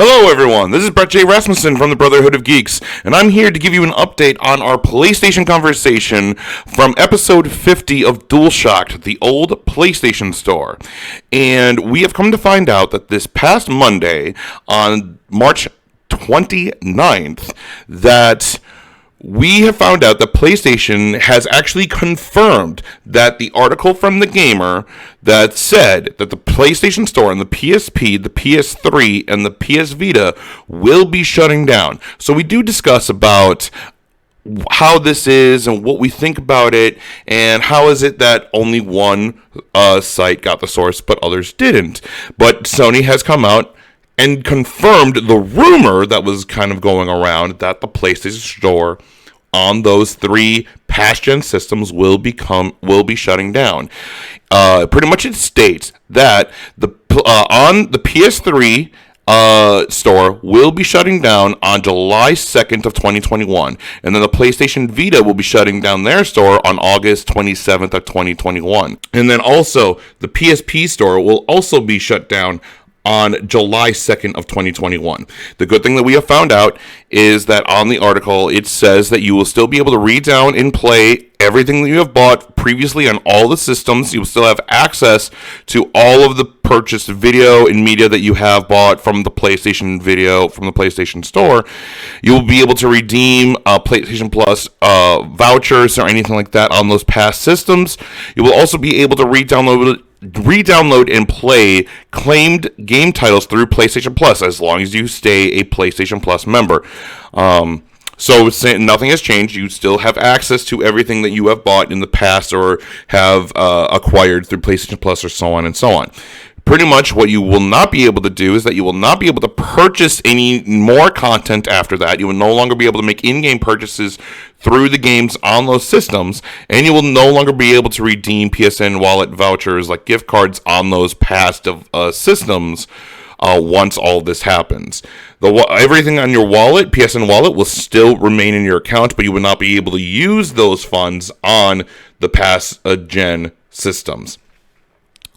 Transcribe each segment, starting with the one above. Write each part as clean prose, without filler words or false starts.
Hello, everyone. This is Brett J. Rasmussen from the Brotherhood of Geeks, and I'm here to give you an update on our PlayStation conversation from episode 50 of Dualshock'd, the old PlayStation Store. And we have come to find out that this past Monday, on March 29th, that we have found out that PlayStation has actually confirmed that the article from The Gamer that said that the PlayStation Store and the PSP, the PS3, and the PS Vita will be shutting down. So we do discuss about how this is and what we think about it, and how is it that only one site got the source but others didn't. But Sony has come out and confirmed the rumor that was kind of going around that the PlayStation Store on those three past-gen systems will be shutting down. Pretty much it states that on the PS3 store will be shutting down on July 2nd of 2021, and then the PlayStation Vita will be shutting down their store on August 27th of 2021, and then also the PSP store will also be shut down on July 2nd of 2021. The good thing that we have found out is that on the article, it says that you will still be able to read down and play everything that you have bought previously on all the systems. You will still have access to all of the purchased video and media that you have bought from the PlayStation Video, from the PlayStation Store. You will be able to redeem PlayStation Plus vouchers or anything like that on those past systems. You will also be able to re-download and play claimed game titles through PlayStation Plus as long as you stay a PlayStation Plus member. So nothing has changed. You still have access to everything that you have bought in the past or have acquired through PlayStation Plus, or so on and so on. Pretty much what you will not be able to do is that you will not be able to purchase any more content after that. You will no longer be able to make in-game purchases through the games on those systems, and you will no longer be able to redeem PSN wallet vouchers like gift cards on those past systems once all of this happens. Everything on your wallet, PSN wallet, will still remain in your account, but you will not be able to use those funds on the past gen systems.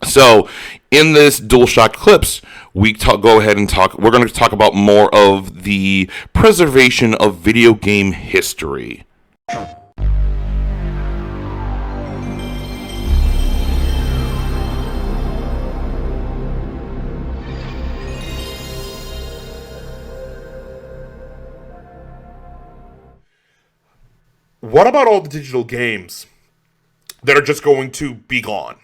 So, in this DualShock clips, we're going to talk about more of the preservation of video game history. What about all the digital games that are just going to be gone?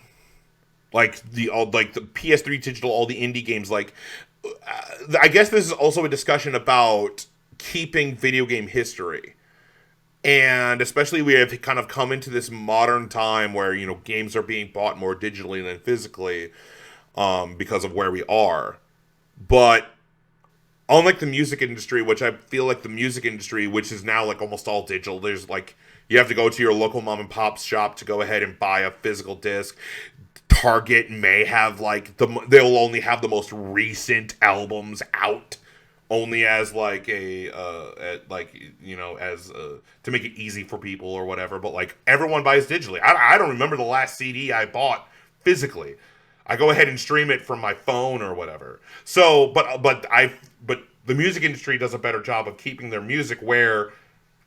Like the PS3 digital, all the indie games. I guess this is also a discussion about keeping video game history, and especially we have kind of come into this modern time where games are being bought more digitally than physically, because of where we are. But unlike the music industry, which I feel like the music industry, which is now like almost all digital, there's you have to go to your local mom and pop shop to go ahead and buy a physical disc. Target may have they'll only have the most recent albums out, only as to make it easy for people or whatever. But everyone buys digitally. I don't remember the last CD I bought physically. I go ahead and stream it from my phone or whatever. So, but the music industry does a better job of keeping their music, where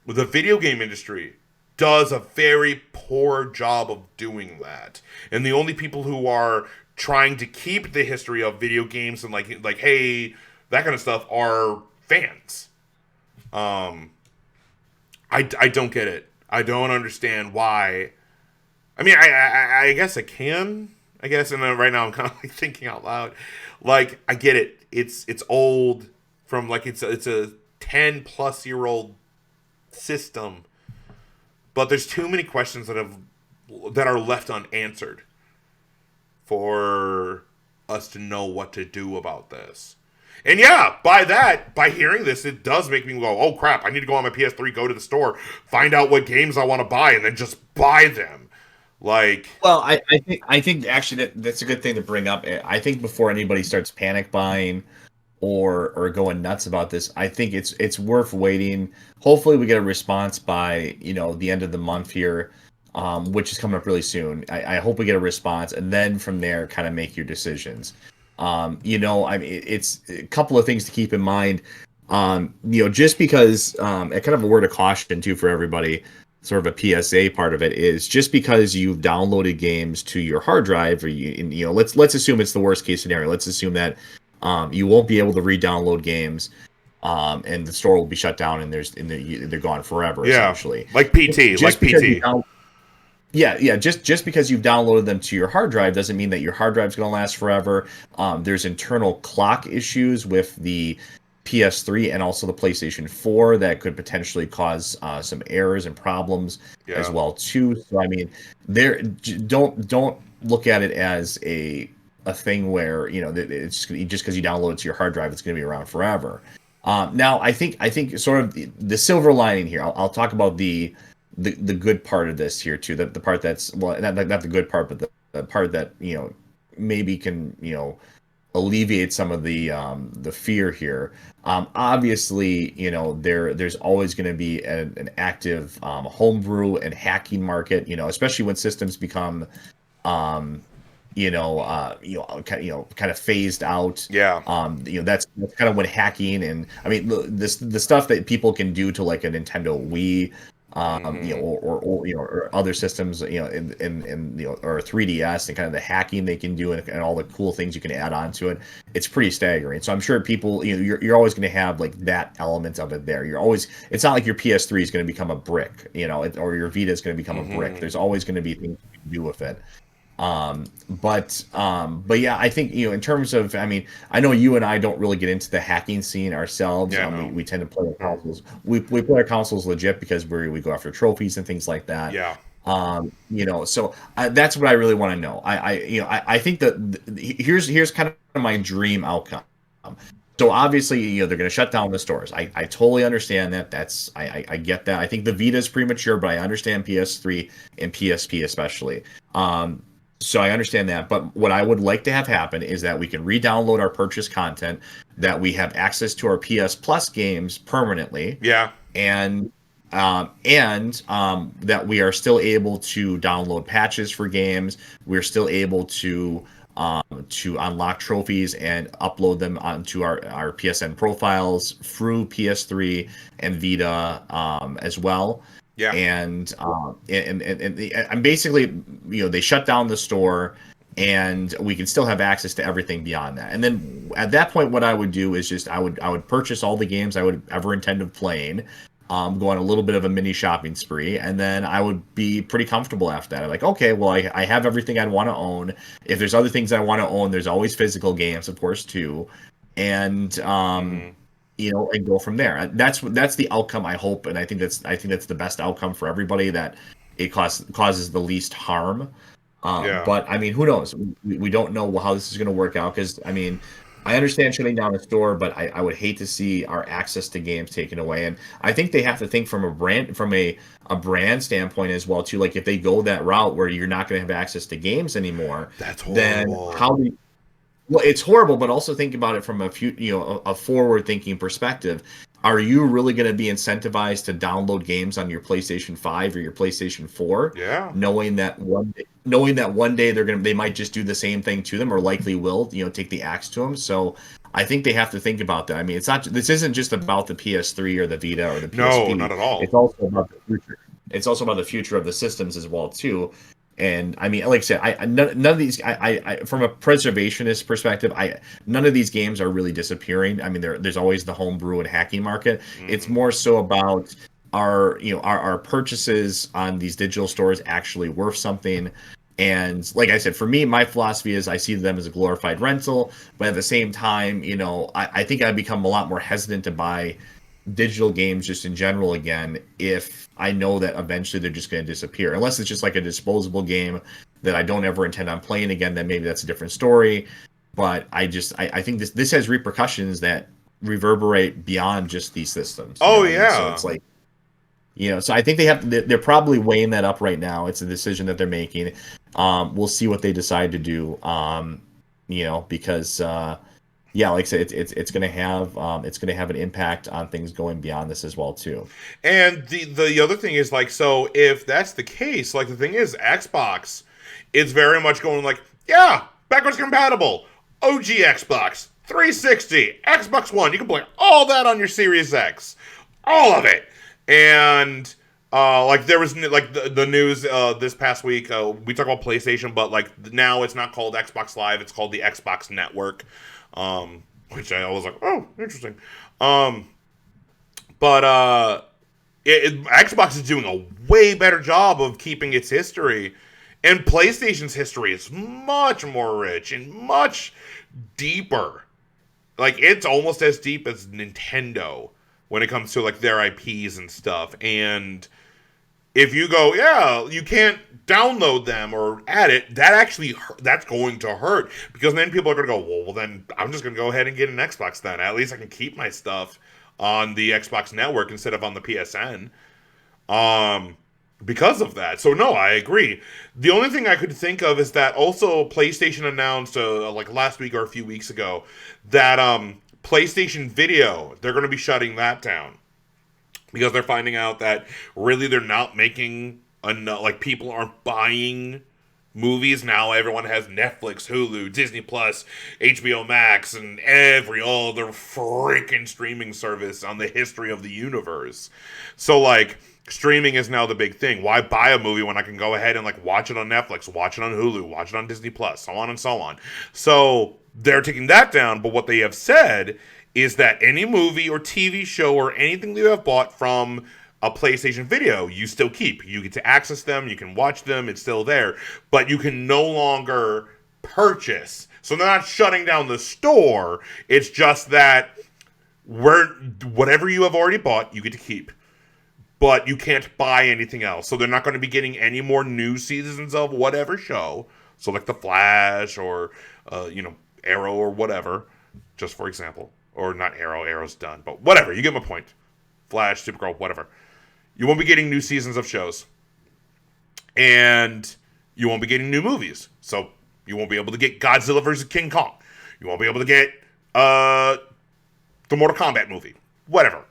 the video game industry does a very poor job of doing that. And the only people who are trying to keep the history of video games and hey, that kind of stuff are fans. I don't get it. I don't understand why. I mean, I guess I can. I guess, and then right now I'm kind of thinking out loud. I get it. It's old from it's a 10-plus-year-old system. But there's too many questions that are left unanswered for us to know what to do about this. And yeah, by hearing this, it does make me go, oh crap, I need to go on my PS3, go to the store, find out what games I want to buy, and then just buy them. Well, I think actually that's a good thing to bring up. I think before anybody starts panic buying or going nuts about this, I think it's worth waiting. Hopefully we get a response by the end of the month here, which is coming up really soon. I hope we get a response, and then from there kind of make your decisions. I mean, it's a couple of things to keep in mind. Just because, kind of a word of caution too for everybody, sort of a PSA part of it is just because you've downloaded games to your hard drive, or let's assume it's the worst case scenario. Let's assume that you won't be able to re-download games, and the store will be shut down, and they're gone forever, Yeah, essentially. like PT, Just like because PT. yeah. Just because you've downloaded them to your hard drive doesn't mean that your hard drive's going to last forever. There's internal clock issues with the PS3 and also the PlayStation 4 that could potentially cause some errors and problems as Yeah. well too. So I mean, don't look at it as a thing where it's just because you download it to your hard drive, it's going to be around forever. Now I think sort of the silver lining here. I'll talk about the good part of this here too. The part that's, well, not the good part, but the part that maybe can alleviate some of the fear here. Obviously, there's always going to be an active homebrew and hacking market. Especially when systems become kind of phased out. Yeah. That's kind of when hacking, and I mean the stuff that people can do to like a Nintendo Wii, or other systems, or 3DS, and kind of the hacking they can do, and all the cool things you can add on to it. It's pretty staggering. So I'm sure people, you're always going to have like that element of it there. It's not like your PS3 is going to become a brick, or your Vita is going to become a brick. There's always going to be things you can do with it. But yeah, I think, in terms of, I mean, I know you and I don't really get into the hacking scene ourselves. Yeah, no. We tend to play our consoles. We play our consoles legit because we go after trophies and things like that. Yeah. So that's what I really want to know. I think that here's kind of my dream outcome. So obviously, they're going to shut down the stores. I totally understand that. I get that. I think the Vita is premature, but I understand PS3 and PSP especially. So I understand that. But what I would like to have happen is that we can re-download our purchased content, that we have access to our PS Plus games permanently, Yeah. and that we are still able to download patches for games. We're still able to unlock trophies and upload them onto our PSN profiles through PS3 and Vita, as well. Yeah. And basically, they shut down the store, and we can still have access to everything beyond that. And then at that point, what I would do is just I would purchase all the games I would ever intend of playing, go on a little bit of a mini shopping spree, and then I would be pretty comfortable after that. I'm like, okay, well, I have everything I'd want to own. If there's other things I want to own, there's always physical games, of course, too. And and go from there. That's the outcome I hope, and I think that's the best outcome for everybody, that it causes the least harm. Yeah. But I mean, who knows? We don't know how this is going to work out, because I mean, I understand shutting down a store, but I would hate to see our access to games taken away. And I think they have to think from a brand standpoint as well too. Like, if they go that route where you're not going to have access to games anymore, That's then horrible. how do you, well, it's horrible, but also think about it from a forward-thinking perspective. Are you really going to be incentivized to download games on your PlayStation 5 or your PlayStation 4, Yeah. knowing that one day they might just do the same thing to them, or likely will, take the axe to them? So I think they have to think about that. I mean, this isn't just about the PS3 or the Vita or the PSP. No, not at all. It's also about the future. It's also about the future of the systems as well too. And I mean, like I said, none of these, from a preservationist perspective, none of these games are really disappearing. I mean, there's always the homebrew and hacking market. It's more so about our purchases on these digital stores actually worth something. And like I said, for me, my philosophy is I see them as a glorified rental, but at the same time, I think I've become a lot more hesitant to buy digital games just in general again, if I know that eventually they're just going to disappear, unless it's just like a disposable game that I don't ever intend on playing again. Then maybe that's a different story. But I think this has repercussions that reverberate beyond just these systems. Oh, So yeah. it's like, so I think they're probably weighing that up right now. It's a decision that they're making. We'll see what they decide to do. Because yeah, like I said, it's going to have an impact on things going beyond this as well too. And the other thing is, like, so if that's the case, like, the thing is, Xbox is very much going like, yeah, backwards compatible. OG Xbox, 360, Xbox One. You can play all that on your Series X. All of it. And like there was like the news this past week. We talk about PlayStation, but like now it's not called Xbox Live. It's called the Xbox Network, which I was like, oh, interesting. But Xbox is doing a way better job of keeping its history, and PlayStation's history is much more rich and much deeper. Like it's almost as deep as Nintendo when it comes to like their IPs and stuff. And if you go, yeah, you can't download them or add it, that's going to hurt, because then people are going to go, well, then I'm just going to go ahead and get an Xbox then. At least I can keep my stuff on the Xbox Network instead of on the PSN. Because of that. So no, I agree. The only thing I could think of is that also PlayStation announced like last week or a few weeks ago that PlayStation Video, they're going to be shutting that down, because they're finding out that really they're not making enough, like people aren't buying movies now. Everyone has Netflix, Hulu, Disney Plus, HBO Max, and all other freaking streaming service on the history of the universe. So like streaming is now the big thing. Why buy a movie when I can go ahead and like watch it on Netflix, watch it on Hulu, watch it on Disney Plus, so on and so on. So they're taking that down, but what they have said is that any movie or TV show or anything that you have bought from a PlayStation Video, you still keep. You get to access them, you can watch them, it's still there, but you can no longer purchase. So they're not shutting down the store, it's just that whatever you have already bought, you get to keep. But you can't buy anything else. So they're not going to be getting any more new seasons of whatever show. So like The Flash or, Arrow or whatever, just for example. Or not Arrow, Arrow's done. But whatever, you get my point. Flash, Supergirl, whatever. You won't be getting new seasons of shows. And you won't be getting new movies. So you won't be able to get Godzilla vs. King Kong. You won't be able to get the Mortal Kombat movie. Whatever.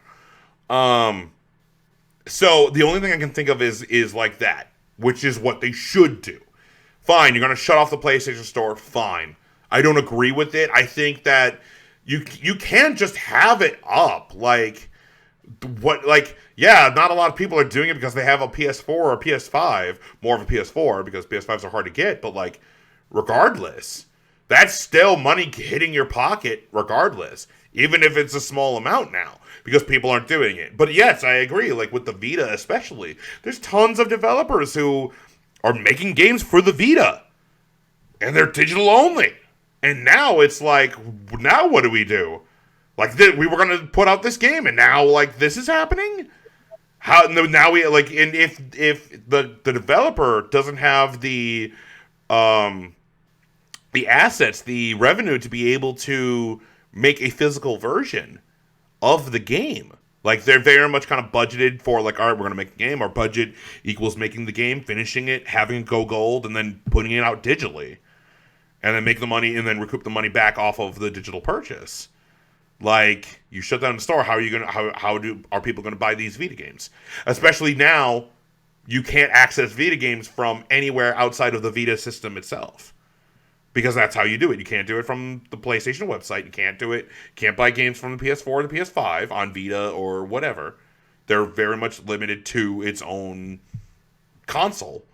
So the only thing I can think of is like that, which is what they should do. Fine, you're going to shut off the PlayStation Store. Fine. I don't agree with it. I think that you can't just have it up. Like, not a lot of people are doing it because they have a PS4 or a PS5. More of a PS4 because PS5s are hard to get. But, like, regardless, that's still money hitting your pocket regardless. Even if it's a small amount now. Because people aren't doing it. But yes, I agree. Like, with the Vita especially. There's tons of developers who are making games for the Vita. And they're digital only. And now it's like, now what do we do? Like, we were going to put out this game, and now, like, this is happening? How now we, like, and if the developer doesn't have the assets, the revenue to be able to make a physical version of the game, like, they're very much kind of budgeted for, like, all right, we're going to make a game. Our budget equals making the game, finishing it, having it go gold, and then putting it out digitally. And then make the money, and then recoup the money back off of the digital purchase. Like, you shut down the store, how are you gonna? Are people gonna buy these Vita games? Especially now, you can't access Vita games from anywhere outside of the Vita system itself, because that's how you do it. You can't do it from the PlayStation website. You can't do it. Can't buy games from the PS4 or the PS5 on Vita or whatever. They're very much limited to its own console.